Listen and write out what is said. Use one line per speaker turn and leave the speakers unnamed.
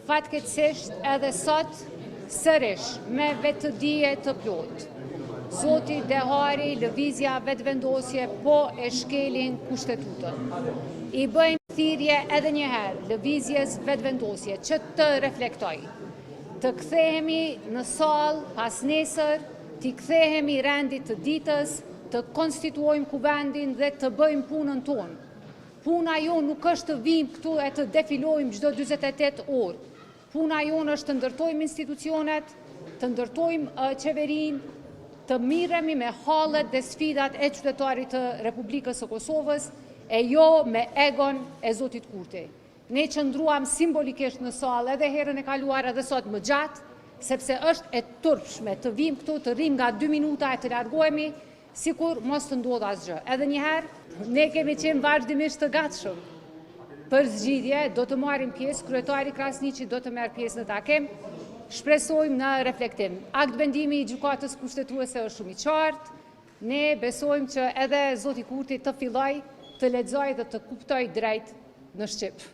fatkeqësisht edhe sot sërish me vetëdije të plotë. Zoti Dehari, lëvizja vetëvendosje po e shkelin kushtetutën. I bëjmë thirrje edhe një herë lëvizjes vetëvendosje që të reflektoj. Të kthehemi në sallë pas nesër, të kthehemi rendit të ditës, të konstituojmë kuvendin dhe të bëjmë punën tonë. Puna jonë nuk është të vim këtu e të defilojmë çdo 48 orë. Puna jonë është të ndërtojmë institucionet, të ndërtojmë qeverinë, të miremi me hallet dhe sfidat e qytetarit të Republikës së Kosovës, e jo me egon e Zotit Kurti. Ne qëndruam simbolikisht në sallë edhe herën e kaluar edhe sot më gjatë, sepse është e turpshme të vim këtu, të rrim nga 2 minuta e të largohemi, sikur mos të ndodhë asgjë. Edhe një herë, ne kemi qenë vazhdimisht të gatshëm për zgjidhje, do të marrim pjesë, kryetari Krasniqi do të merr pjesë në takim, shpresojmë në reflektim. Akt vendimi i gjykatës kushtetuese është shumë i qartë, ne besojmë që edhe Zoti Kurti të filloj të lexojë dhe të kuptojë drejt në Shqip.